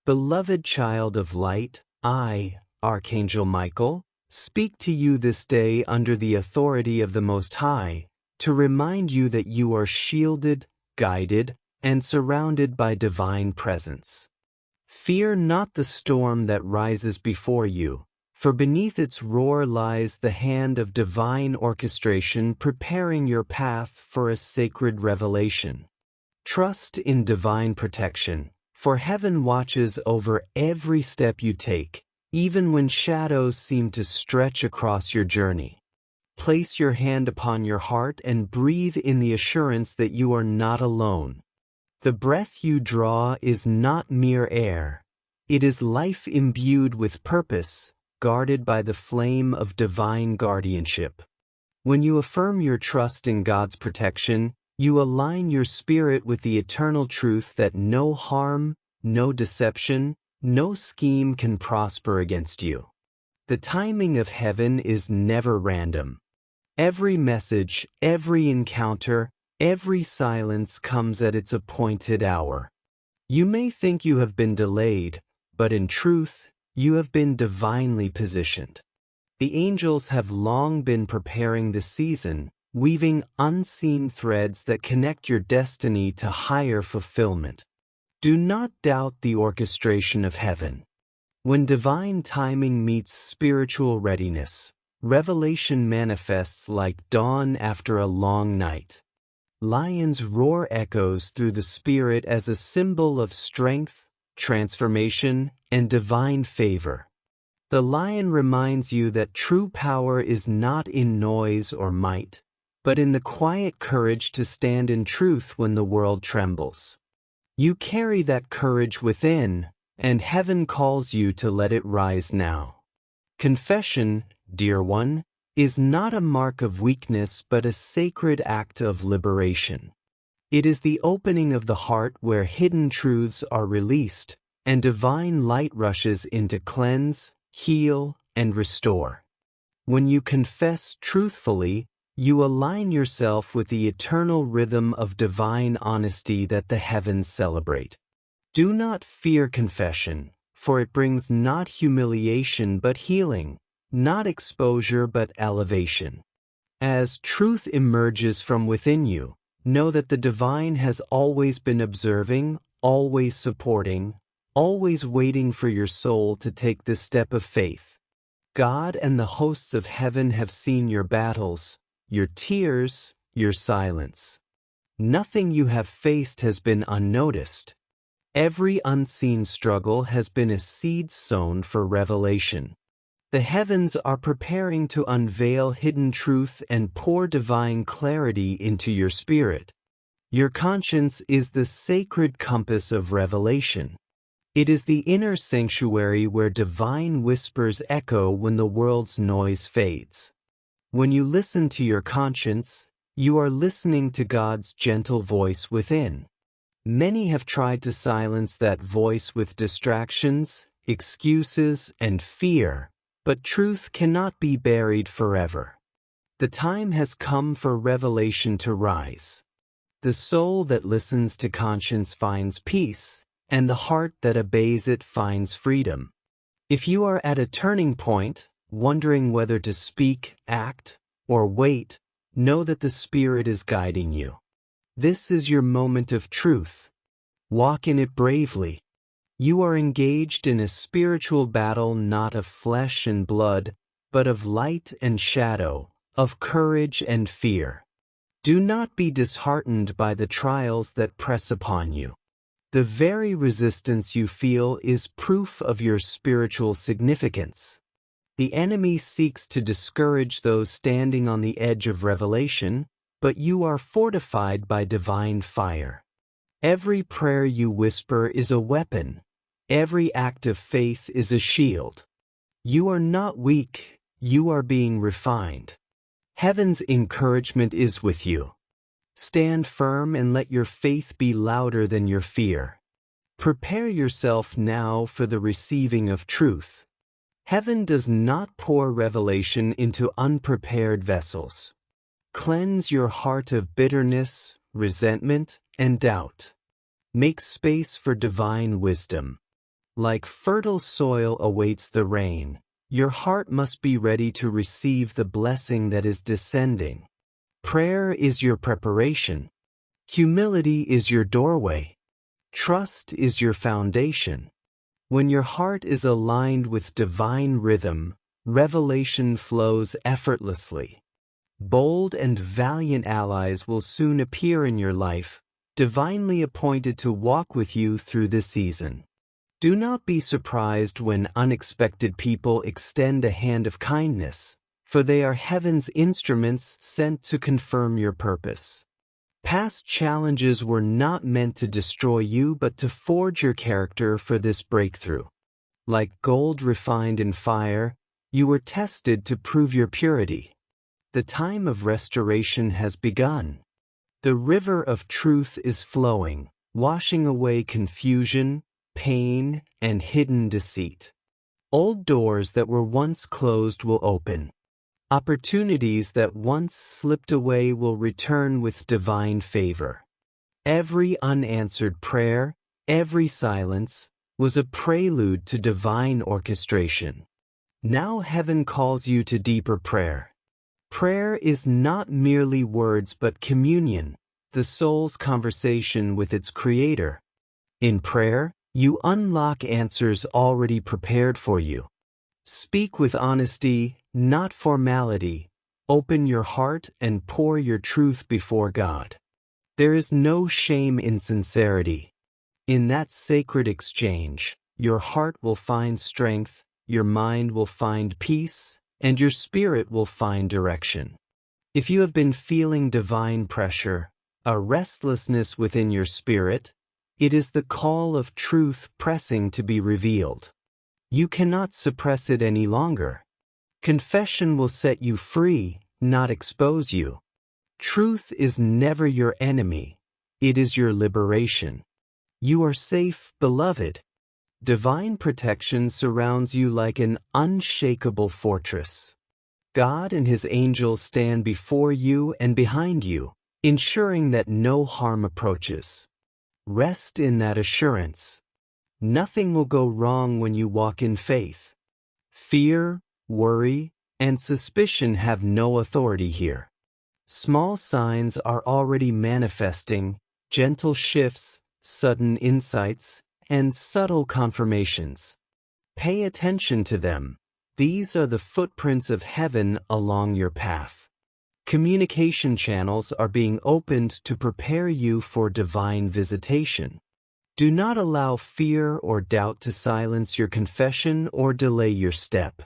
Beloved child of light, I, Archangel Michael, speak to you this day under the authority of the Most High, to remind you that you are shielded, guided, and surrounded by divine presence. Fear not the storm that rises before you, for beneath its roar lies the hand of divine orchestration preparing your path for a sacred revelation. Trust in divine protection, for heaven watches over every step you take, even when shadows seem to stretch across your journey. Place your hand upon your heart and breathe in the assurance that you are not alone. The breath you draw is not mere air. It is life imbued with purpose, guarded by the flame of divine guardianship. When you affirm your trust in God's protection, you align your spirit with the eternal truth that no harm, no deception, no scheme can prosper against you. The timing of heaven is never random. Every message, every encounter, every silence comes at its appointed hour. You may think you have been delayed, but in truth, you have been divinely positioned. The angels have long been preparing the season, weaving unseen threads that connect your destiny to higher fulfillment. Do not doubt the orchestration of heaven. When divine timing meets spiritual readiness, revelation manifests like dawn after a long night. Lions roar echoes through the spirit as a symbol of strength, transformation, and divine favor. The lion reminds you that true power is not in noise or might, but in the quiet courage to stand in truth when the world trembles. You carry that courage within, and heaven calls you to let it rise now. Confession, dear one, is not a mark of weakness but a sacred act of liberation. It is the opening of the heart where hidden truths are released, and divine light rushes in to cleanse, heal, and restore. When you confess truthfully, you align yourself with the eternal rhythm of divine honesty that the heavens celebrate. Do not fear confession, for it brings not humiliation but healing, not exposure but elevation. As truth emerges from within you, know that the divine has always been observing, always supporting, always waiting for your soul to take this step of faith. God and the hosts of heaven have seen your battles, your tears, your silence. Nothing you have faced has been unnoticed. Every unseen struggle has been a seed sown for revelation. The heavens are preparing to unveil hidden truth and pour divine clarity into your spirit. Your conscience is the sacred compass of revelation. It is the inner sanctuary where divine whispers echo when the world's noise fades. When you listen to your conscience, you are listening to God's gentle voice within. Many have tried to silence that voice with distractions, excuses, and fear, but truth cannot be buried forever. The time has come for revelation to rise. The soul that listens to conscience finds peace, and the heart that obeys it finds freedom. If you are at a turning point, wondering whether to speak, act, or wait, know that the Spirit is guiding you. This is your moment of truth. Walk in it bravely. You are engaged in a spiritual battle not of flesh and blood, but of light and shadow, of courage and fear. Do not be disheartened by the trials that press upon you. The very resistance you feel is proof of your spiritual significance. The enemy seeks to discourage those standing on the edge of revelation, but you are fortified by divine fire. Every prayer you whisper is a weapon. Every act of faith is a shield. You are not weak, you are being refined. Heaven's encouragement is with you. Stand firm and let your faith be louder than your fear. Prepare yourself now for the receiving of truth. Heaven does not pour revelation into unprepared vessels. Cleanse your heart of bitterness, resentment, and doubt. Make space for divine wisdom. Like fertile soil awaits the rain, your heart must be ready to receive the blessing that is descending. Prayer is your preparation. Humility is your doorway. Trust is your foundation. When your heart is aligned with divine rhythm, revelation flows effortlessly. Bold and valiant allies will soon appear in your life, divinely appointed to walk with you through this season. Do not be surprised when unexpected people extend a hand of kindness, for they are heaven's instruments sent to confirm your purpose. Past challenges were not meant to destroy you but to forge your character for this breakthrough. Like gold refined in fire, you were tested to prove your purity. The time of restoration has begun. The river of truth is flowing, washing away confusion, pain, and hidden deceit. Old doors that were once closed will open. Opportunities that once slipped away will return with divine favor. Every unanswered prayer, every silence, was a prelude to divine orchestration. Now heaven calls you to deeper prayer. Prayer is not merely words but communion, the soul's conversation with its creator. In prayer, you unlock answers already prepared for you. Speak with honesty, not formality. Open your heart and pour your truth before God. There is no shame in sincerity. In that sacred exchange, your heart will find strength, your mind will find peace, and your spirit will find direction. If you have been feeling divine pressure, a restlessness within your spirit, it is the call of truth pressing to be revealed. You cannot suppress it any longer. Confession will set you free, not expose you. Truth is never your enemy. It is your liberation. You are safe, beloved. Divine protection surrounds you like an unshakable fortress. God and His angels stand before you and behind you, ensuring that no harm approaches. Rest in that assurance. Nothing will go wrong when you walk in faith. Fear, worry, and suspicion have no authority here. Small signs are already manifesting, gentle shifts, sudden insights, and subtle confirmations. Pay attention to them. These are the footprints of heaven along your path. Communication channels are being opened to prepare you for divine visitation. Do not allow fear or doubt to silence your confession or delay your step.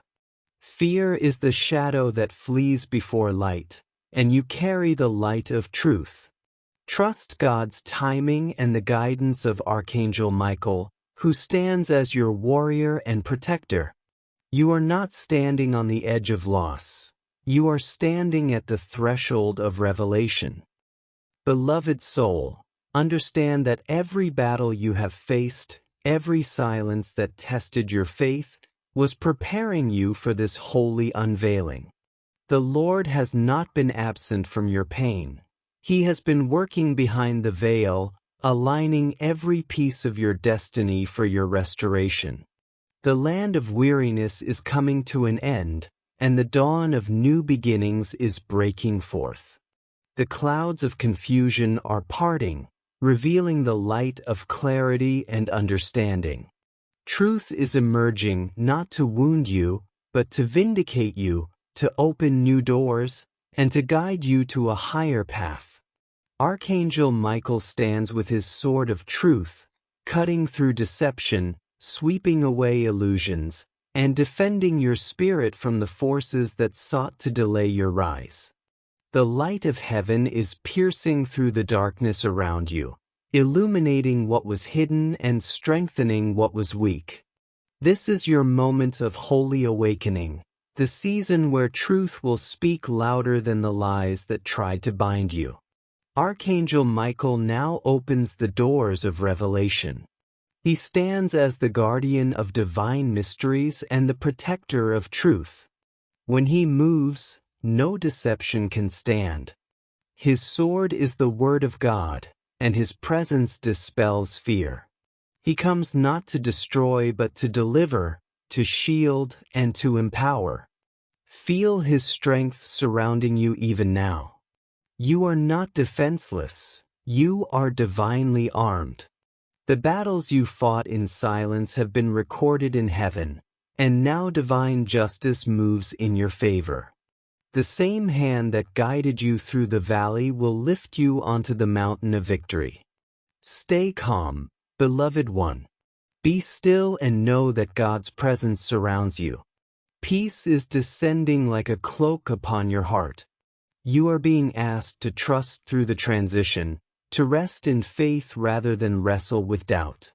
Fear is the shadow that flees before light, and you carry the light of truth. Trust God's timing and the guidance of Archangel Michael, who stands as your warrior and protector. You are not standing on the edge of loss. You are standing at the threshold of revelation. Beloved soul, understand that every battle you have faced, every silence that tested your faith, was preparing you for this holy unveiling. The Lord has not been absent from your pain. He has been working behind the veil, aligning every piece of your destiny for your restoration. The land of weariness is coming to an end, and the dawn of new beginnings is breaking forth. The clouds of confusion are parting, revealing the light of clarity and understanding. Truth is emerging not to wound you, but to vindicate you, to open new doors, and to guide you to a higher path. Archangel Michael stands with his sword of truth, cutting through deception, sweeping away illusions, and defending your spirit from the forces that sought to delay your rise. The light of heaven is piercing through the darkness around you, illuminating what was hidden and strengthening what was weak. This is your moment of holy awakening, the season where truth will speak louder than the lies that tried to bind you. Archangel Michael now opens the doors of revelation. He stands as the guardian of divine mysteries and the protector of truth. When he moves, no deception can stand. His sword is the word of God, and his presence dispels fear. He comes not to destroy but to deliver, to shield, and to empower. Feel His strength surrounding you even now. You are not defenseless. You are divinely armed. The battles you fought in silence have been recorded in heaven, and now divine justice moves in your favor. The same hand that guided you through the valley will lift you onto the mountain of victory. Stay calm, beloved one. Be still and know that God's presence surrounds you. Peace is descending like a cloak upon your heart. You are being asked to trust through the transition, to rest in faith rather than wrestle with doubt.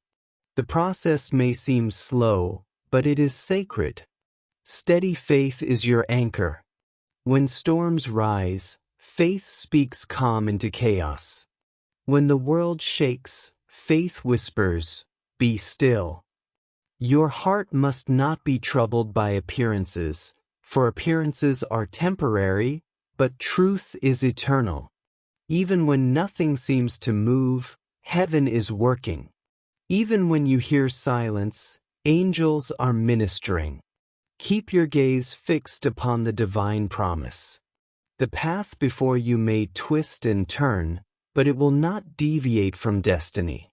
The process may seem slow, but it is sacred. Steady faith is your anchor. When storms rise, faith speaks calm into chaos. When the world shakes, faith whispers, "Be still." Your heart must not be troubled by appearances, for appearances are temporary, but truth is eternal. Even when nothing seems to move, heaven is working. Even when you hear silence, angels are ministering. Keep your gaze fixed upon the divine promise. The path before you may twist and turn, but it will not deviate from destiny.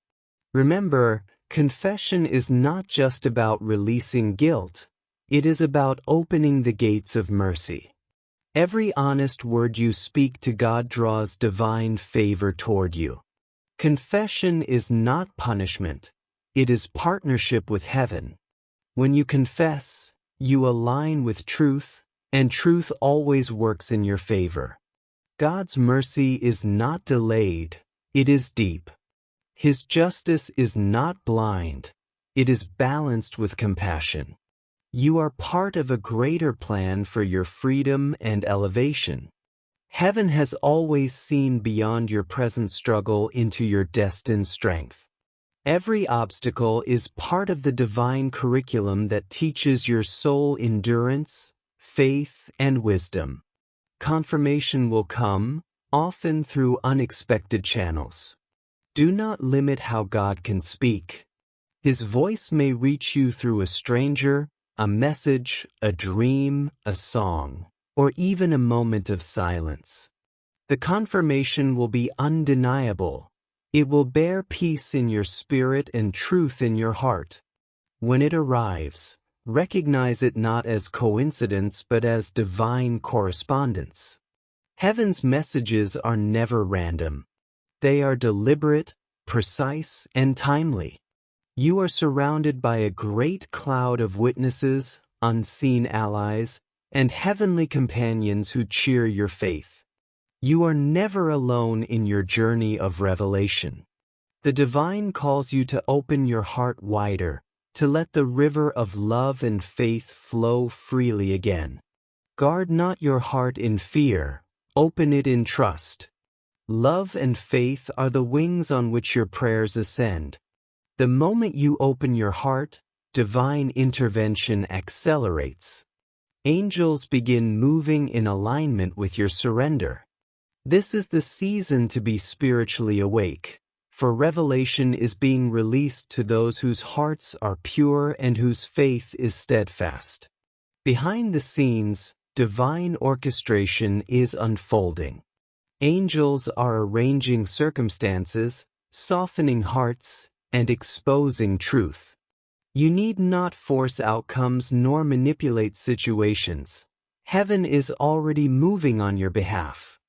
Remember, confession is not just about releasing guilt. It is about opening the gates of mercy. Every honest word you speak to God draws divine favor toward you. Confession is not punishment. It is partnership with heaven. When you confess, you align with truth, and truth always works in your favor. God's mercy is not delayed, it is deep. His justice is not blind, it is balanced with compassion. You are part of a greater plan for your freedom and elevation. Heaven has always seen beyond your present struggle into your destined strength. Every obstacle is part of the divine curriculum that teaches your soul endurance, faith, and wisdom. Confirmation will come, often through unexpected channels. Do not limit how God can speak. His voice may reach you through a stranger, a message, a dream, a song, or even a moment of silence. The confirmation will be undeniable. It will bear peace in your spirit and truth in your heart. When it arrives, recognize it not as coincidence but as divine correspondence. Heaven's messages are never random. They are deliberate, precise, and timely. You are surrounded by a great cloud of witnesses, unseen allies, and heavenly companions who cheer your faith. You are never alone in your journey of revelation. The divine calls you to open your heart wider, to let the river of love and faith flow freely again. Guard not your heart in fear, open it in trust. Love and faith are the wings on which your prayers ascend. The moment you open your heart, divine intervention accelerates. Angels begin moving in alignment with your surrender. This is the season to be spiritually awake, for revelation is being released to those whose hearts are pure and whose faith is steadfast. Behind the scenes, divine orchestration is unfolding. Angels are arranging circumstances, softening hearts, and exposing truth. You need not force outcomes nor manipulate situations. Heaven is already moving on your behalf.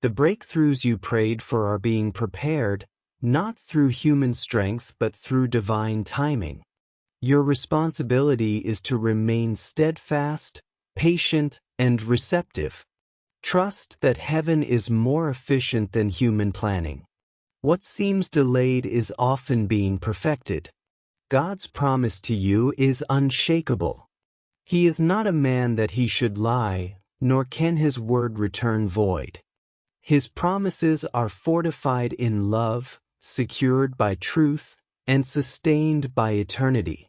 The breakthroughs you prayed for are being prepared, not through human strength but through divine timing. Your responsibility is to remain steadfast, patient, and receptive. Trust that heaven is more efficient than human planning. What seems delayed is often being perfected. God's promise to you is unshakable. He is not a man that he should lie, nor can his word return void. His promises are fortified in love, secured by truth, and sustained by eternity.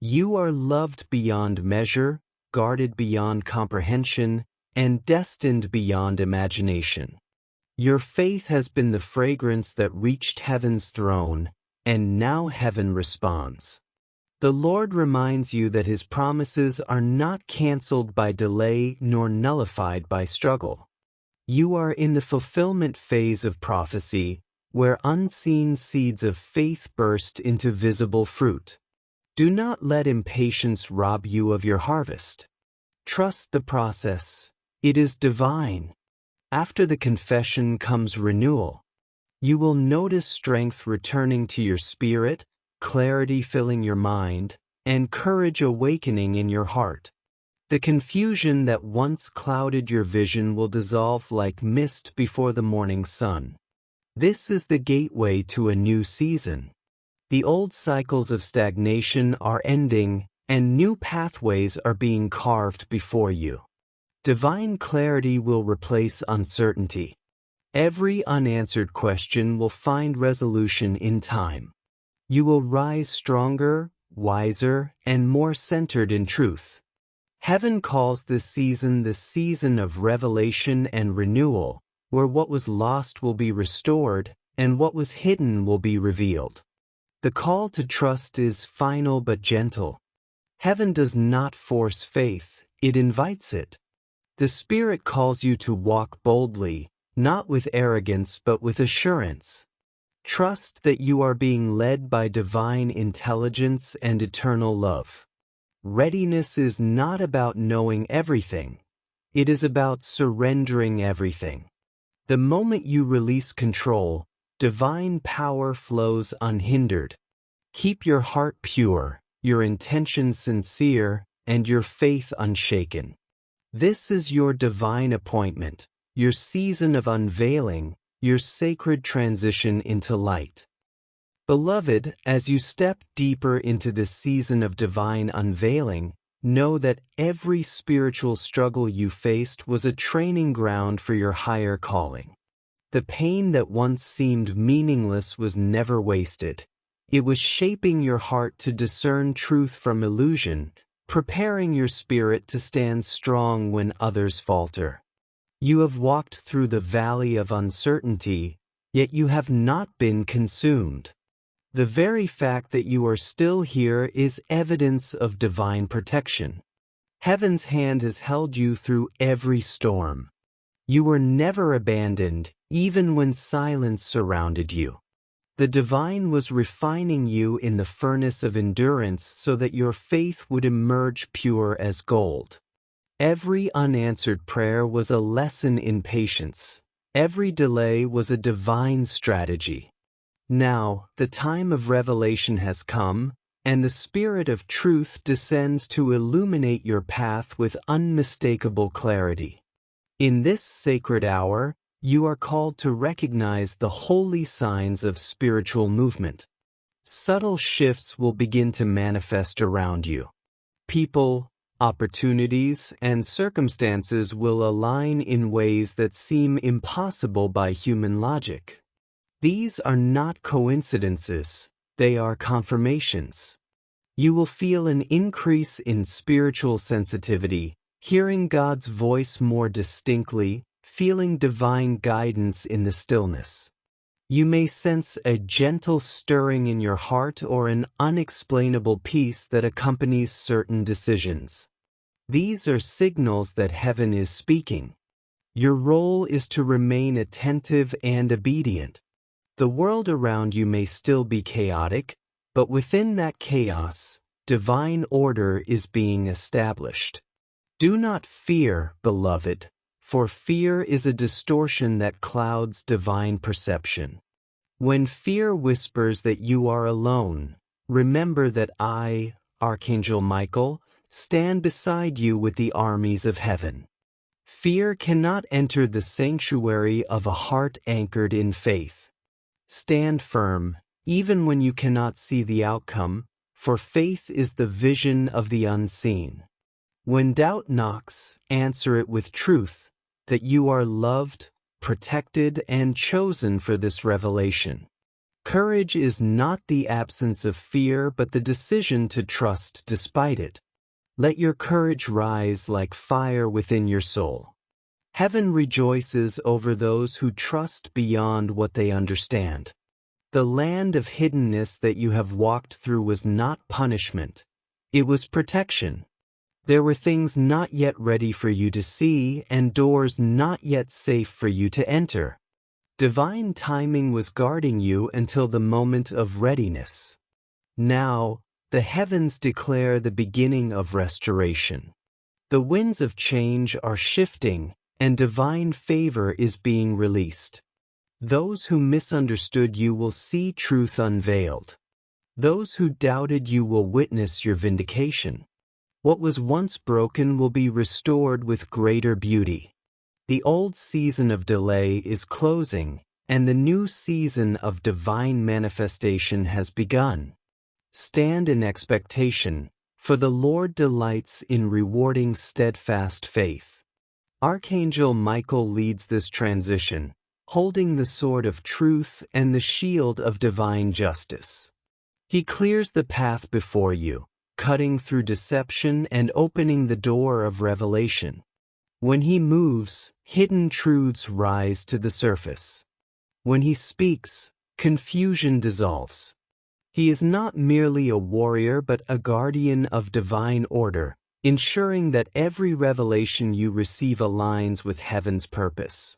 You are loved beyond measure, guarded beyond comprehension, and destined beyond imagination. Your faith has been the fragrance that reached heaven's throne, and now heaven responds. The Lord reminds you that His promises are not canceled by delay nor nullified by struggle. You are in the fulfillment phase of prophecy, where unseen seeds of faith burst into visible fruit. Do not let impatience rob you of your harvest. Trust the process. It is divine. After the confession comes renewal. You will notice strength returning to your spirit, clarity filling your mind, and courage awakening in your heart. The confusion that once clouded your vision will dissolve like mist before the morning sun. This is the gateway to a new season. The old cycles of stagnation are ending, and new pathways are being carved before you. Divine clarity will replace uncertainty. Every unanswered question will find resolution in time. You will rise stronger, wiser, and more centered in truth. Heaven calls this season the season of revelation and renewal, where what was lost will be restored, and what was hidden will be revealed. The call to trust is final but gentle. Heaven does not force faith, it invites it. The Spirit calls you to walk boldly, not with arrogance but with assurance. Trust that you are being led by divine intelligence and eternal love. Readiness is not about knowing everything. It is about surrendering everything. The moment you release control, divine power flows unhindered. Keep your heart pure, your intention sincere, and your faith unshaken. This is your divine appointment, your season of unveiling, your sacred transition into light. Beloved, as you step deeper into this season of divine unveiling, know that every spiritual struggle you faced was a training ground for your higher calling. The pain that once seemed meaningless was never wasted. It was shaping your heart to discern truth from illusion, preparing your spirit to stand strong when others falter. You have walked through the valley of uncertainty, yet you have not been consumed. The very fact that you are still here is evidence of divine protection. Heaven's hand has held you through every storm. You were never abandoned, even when silence surrounded you. The divine was refining you in the furnace of endurance so that your faith would emerge pure as gold. Every unanswered prayer was a lesson in patience. Every delay was a divine strategy. Now, the time of revelation has come, and the Spirit of truth descends to illuminate your path with unmistakable clarity. In this sacred hour, you are called to recognize the holy signs of spiritual movement. Subtle shifts will begin to manifest around you. People, opportunities, and circumstances will align in ways that seem impossible by human logic. These are not coincidences, they are confirmations. You will feel an increase in spiritual sensitivity, hearing God's voice more distinctly, feeling divine guidance in the stillness. You may sense a gentle stirring in your heart or an unexplainable peace that accompanies certain decisions. These are signals that heaven is speaking. Your role is to remain attentive and obedient. The world around you may still be chaotic, but within that chaos, divine order is being established. Do not fear, beloved, for fear is a distortion that clouds divine perception. When fear whispers that you are alone, remember that I, Archangel Michael, stand beside you with the armies of heaven. Fear cannot enter the sanctuary of a heart anchored in faith. Stand firm, even when you cannot see the outcome, for faith is the vision of the unseen. When doubt knocks, answer it with truth, that you are loved, protected, and chosen for this revelation. Courage is not the absence of fear, but the decision to trust despite it. Let your courage rise like fire within your soul. Heaven rejoices over those who trust beyond what they understand. The land of hiddenness that you have walked through was not punishment. It was protection. There were things not yet ready for you to see and doors not yet safe for you to enter. Divine timing was guarding you until the moment of readiness. Now, the heavens declare the beginning of restoration. The winds of change are shifting, and divine favor is being released. Those who misunderstood you will see truth unveiled. Those who doubted you will witness your vindication. What was once broken will be restored with greater beauty. The old season of delay is closing, and the new season of divine manifestation has begun. Stand in expectation, for the Lord delights in rewarding steadfast faith. Archangel Michael leads this transition, holding the sword of truth and the shield of divine justice. He clears the path before you, cutting through deception and opening the door of revelation. When he moves, hidden truths rise to the surface. When he speaks, confusion dissolves. He is not merely a warrior but a guardian of divine order, ensuring that every revelation you receive aligns with heaven's purpose.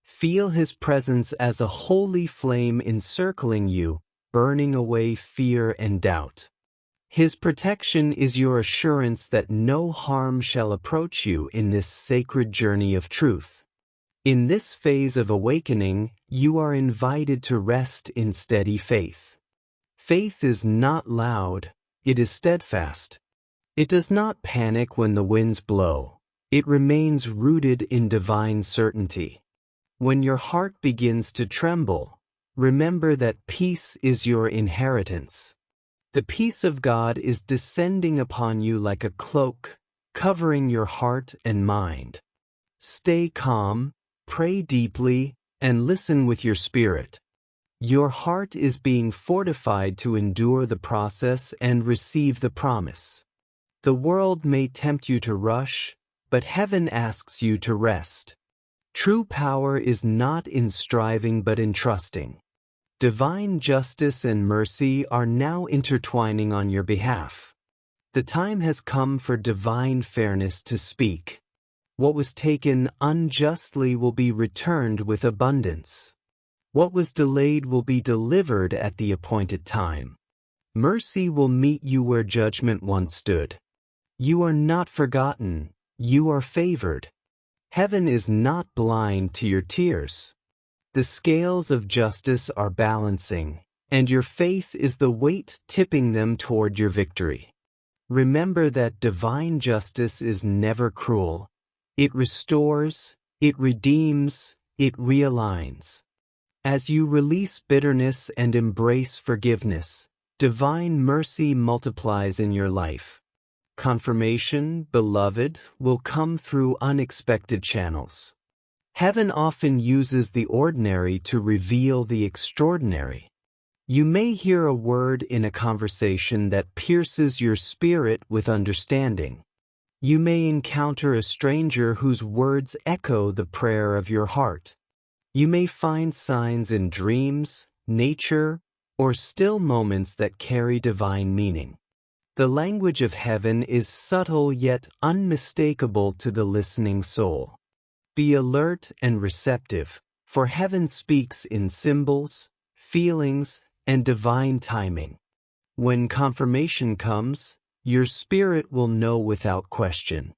Feel his presence as a holy flame encircling you, burning away fear and doubt. His protection is your assurance that no harm shall approach you in this sacred journey of truth. In this phase of awakening, you are invited to rest in steady faith. Faith is not loud, it is steadfast. It does not panic when the winds blow. It remains rooted in divine certainty. When your heart begins to tremble, remember that peace is your inheritance. The peace of God is descending upon you like a cloak, covering your heart and mind. Stay calm, pray deeply, and listen with your spirit. Your heart is being fortified to endure the process and receive the promise. The world may tempt you to rush, but heaven asks you to rest. True power is not in striving but in trusting. Divine justice and mercy are now intertwining on your behalf. The time has come for divine fairness to speak. What was taken unjustly will be returned with abundance. What was delayed will be delivered at the appointed time. Mercy will meet you where judgment once stood. You are not forgotten, you are favored. Heaven is not blind to your tears. The scales of justice are balancing, and your faith is the weight tipping them toward your victory. Remember that divine justice is never cruel. It restores, it redeems, it realigns. As you release bitterness and embrace forgiveness, divine mercy multiplies in your life. Confirmation, beloved, will come through unexpected channels. Heaven often uses the ordinary to reveal the extraordinary. You may hear a word in a conversation that pierces your spirit with understanding. You may encounter a stranger whose words echo the prayer of your heart. You may find signs in dreams, nature, or still moments that carry divine meaning. The language of heaven is subtle yet unmistakable to the listening soul. Be alert and receptive, for heaven speaks in symbols, feelings, and divine timing. When confirmation comes, your spirit will know without question.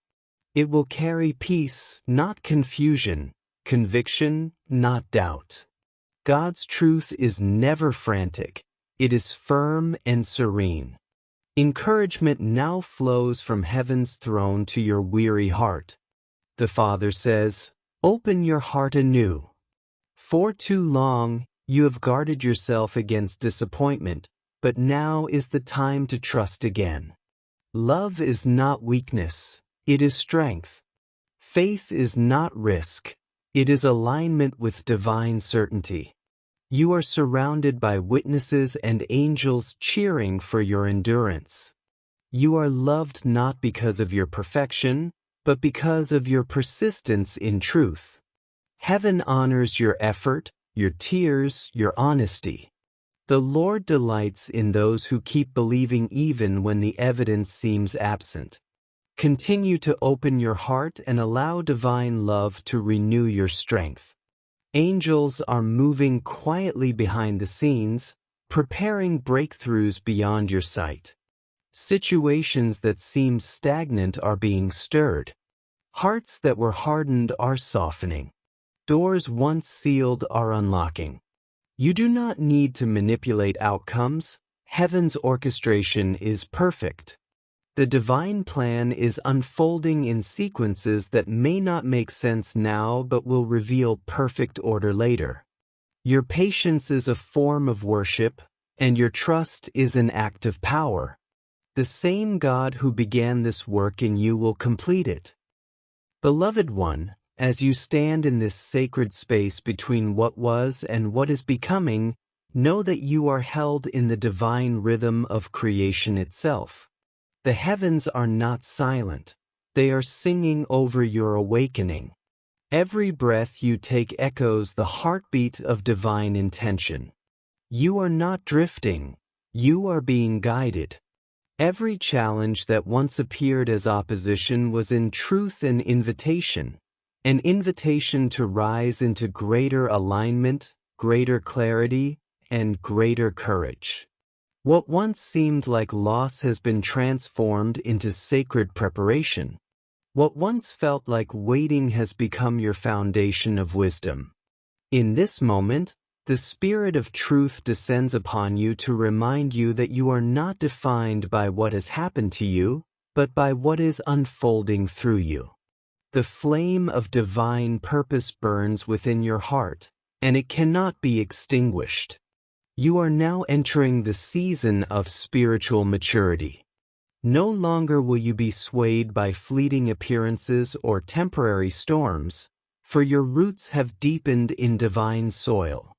It will carry peace, not confusion, conviction, not doubt. God's truth is never frantic. It is firm and serene. Encouragement now flows from heaven's throne to your weary heart. The Father says, "Open your heart anew." For too long, you have guarded yourself against disappointment, but now is the time to trust again. Love is not weakness, it is strength. Faith is not risk, it is alignment with divine certainty. You are surrounded by witnesses and angels cheering for your endurance. You are loved not because of your perfection, but because of your persistence in truth. Heaven honors your effort, your tears, your honesty. The Lord delights in those who keep believing even when the evidence seems absent. Continue to open your heart and allow divine love to renew your strength. Angels are moving quietly behind the scenes, preparing breakthroughs beyond your sight. Situations that seem stagnant are being stirred. Hearts that were hardened are softening. Doors once sealed are unlocking. You do not need to manipulate outcomes. Heaven's orchestration is perfect. The divine plan is unfolding in sequences that may not make sense now but will reveal perfect order later. Your patience is a form of worship, and your trust is an act of power. The same God who began this work in you will complete it. Beloved one, as you stand in this sacred space between what was and what is becoming, know that you are held in the divine rhythm of creation itself. The heavens are not silent. They are singing over your awakening. Every breath you take echoes the heartbeat of divine intention. You are not drifting. You are being guided. Every challenge that once appeared as opposition was in truth an invitation to rise into greater alignment, greater clarity, and greater courage. What once seemed like loss has been transformed into sacred preparation. What once felt like waiting has become your foundation of wisdom. In this moment, the Spirit of truth descends upon you to remind you that you are not defined by what has happened to you, but by what is unfolding through you. The flame of divine purpose burns within your heart, and it cannot be extinguished. You are now entering the season of spiritual maturity. No longer will you be swayed by fleeting appearances or temporary storms, for your roots have deepened in divine soil.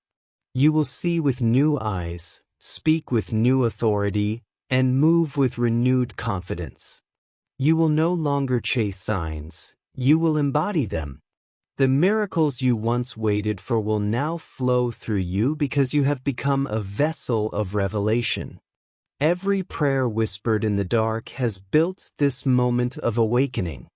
You will see with new eyes, speak with new authority, and move with renewed confidence. You will no longer chase signs, you will embody them. The miracles you once waited for will now flow through you because you have become a vessel of revelation. Every prayer whispered in the dark has built this moment of awakening.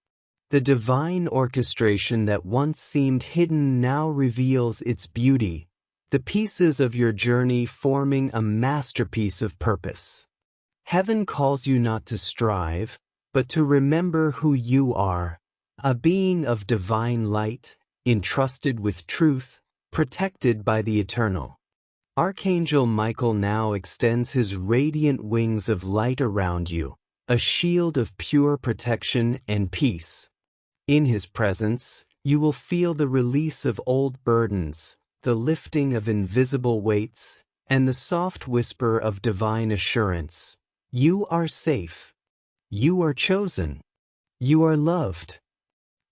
The divine orchestration that once seemed hidden now reveals its beauty, the pieces of your journey forming a masterpiece of purpose. Heaven calls you not to strive, but to remember who you are. A being of divine light, entrusted with truth, protected by the eternal. Archangel Michael now extends his radiant wings of light around you, a shield of pure protection and peace. In his presence, you will feel the release of old burdens, the lifting of invisible weights, and the soft whisper of divine assurance. You are safe. You are chosen. You are loved.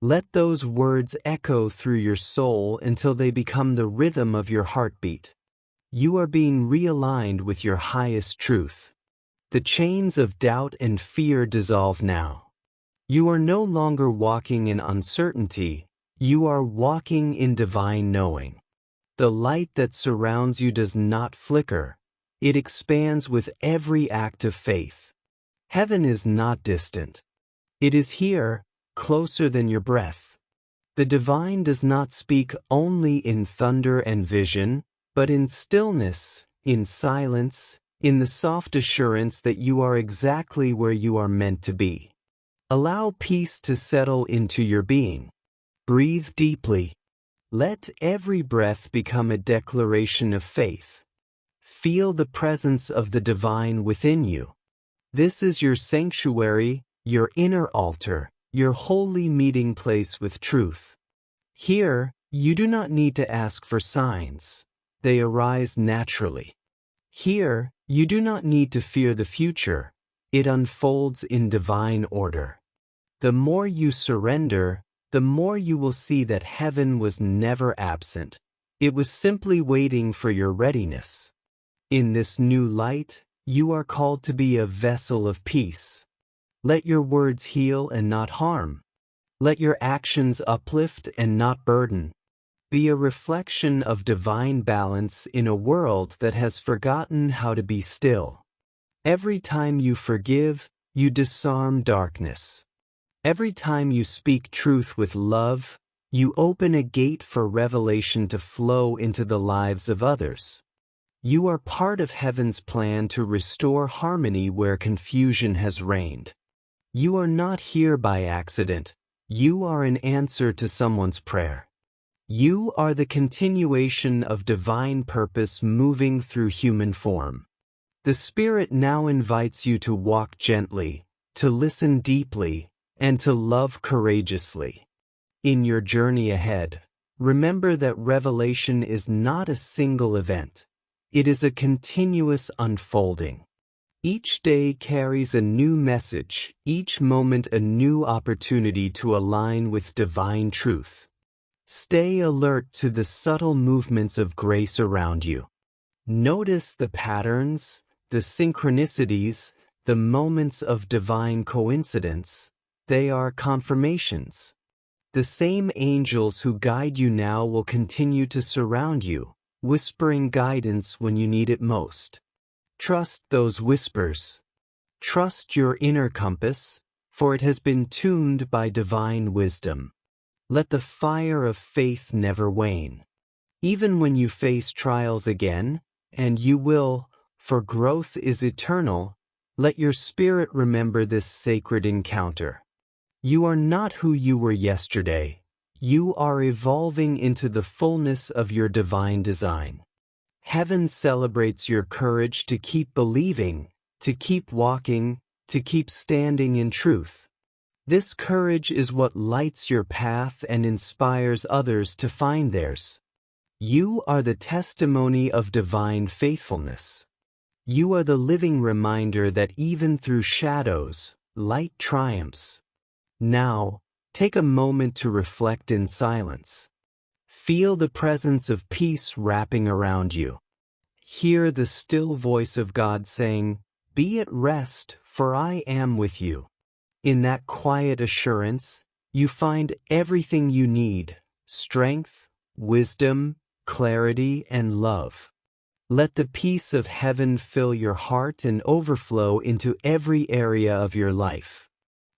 Let those words echo through your soul until they become the rhythm of your heartbeat. You are being realigned with your highest truth. The chains of doubt and fear dissolve now. You are no longer walking in uncertainty, you are walking in divine knowing. The light that surrounds you does not flicker, it expands with every act of faith. Heaven is not distant. It is here, closer than your breath. The divine does not speak only in thunder and vision, but in stillness, in silence, in the soft assurance that you are exactly where you are meant to be. Allow peace to settle into your being. Breathe deeply. Let every breath become a declaration of faith. Feel the presence of the divine within you. This is your sanctuary, your inner altar, your holy meeting place with truth. Here, you do not need to ask for signs. They arise naturally. Here, you do not need to fear the future. It unfolds in divine order. The more you surrender, the more you will see that heaven was never absent. It was simply waiting for your readiness. In this new light, you are called to be a vessel of peace. Let your words heal and not harm. Let your actions uplift and not burden. Be a reflection of divine balance in a world that has forgotten how to be still. Every time you forgive, you disarm darkness. Every time you speak truth with love, you open a gate for revelation to flow into the lives of others. You are part of heaven's plan to restore harmony where confusion has reigned. You are not here by accident. You are an answer to someone's prayer. You are the continuation of divine purpose moving through human form. The Spirit now invites you to walk gently, to listen deeply, and to love courageously. In your journey ahead, remember that revelation is not a single event. It is a continuous unfolding. Each day carries a new message, each moment a new opportunity to align with divine truth. Stay alert to the subtle movements of grace around you. Notice the patterns, the synchronicities, the moments of divine coincidence. They are confirmations. The same angels who guide you now will continue to surround you, whispering guidance when you need it most. Trust those whispers. Trust your inner compass, for it has been tuned by divine wisdom. Let the fire of faith never wane. Even when you face trials again, and you will, for growth is eternal, let your spirit remember this sacred encounter. You are not who you were yesterday. You are evolving into the fullness of your divine design. Heaven celebrates your courage to keep believing, to keep walking, to keep standing in truth. This courage is what lights your path and inspires others to find theirs. You are the testimony of divine faithfulness. You are the living reminder that even through shadows, light triumphs. Now, take a moment to reflect in silence. Feel the presence of peace wrapping around you. Hear the still voice of God saying, "Be at rest, for I am with you." In that quiet assurance, you find everything you need: strength, wisdom, clarity, and love. Let the peace of heaven fill your heart and overflow into every area of your life.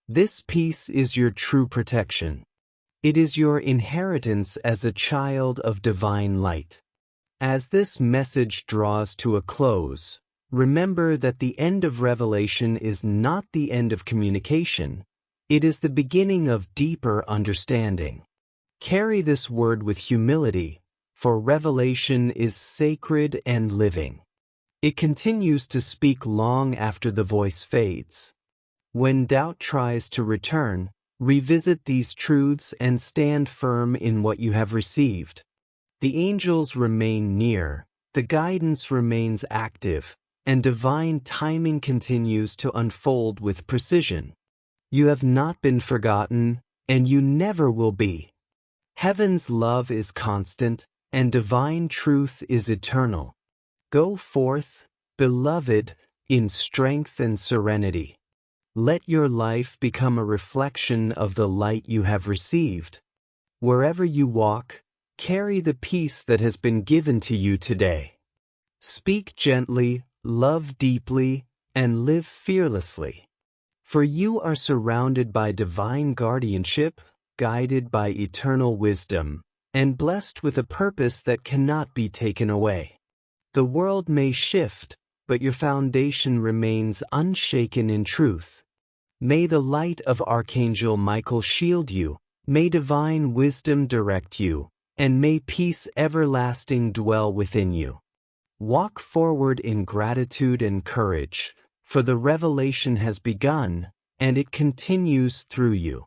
This peace is your true protection. It is your inheritance as a child of divine light. As this message draws to a close, remember that the end of revelation is not the end of communication. It is the beginning of deeper understanding. Carry this word with humility, for revelation is sacred and living. It continues to speak long after the voice fades. When doubt tries to return, revisit these truths and stand firm in what you have received. The angels remain near, the guidance remains active, and divine timing continues to unfold with precision. You have not been forgotten, and you never will be. Heaven's love is constant, and divine truth is eternal. Go forth, beloved, in strength and serenity. Let your life become a reflection of the light you have received. Wherever you walk, carry the peace that has been given to you today. Speak gently, love deeply, and live fearlessly. For you are surrounded by divine guardianship, guided by eternal wisdom, and blessed with a purpose that cannot be taken away. The world may shift, but your foundation remains unshaken in truth. May the light of Archangel Michael shield you, may divine wisdom direct you, and may peace everlasting dwell within you. Walk forward in gratitude and courage, for the revelation has begun, and it continues through you.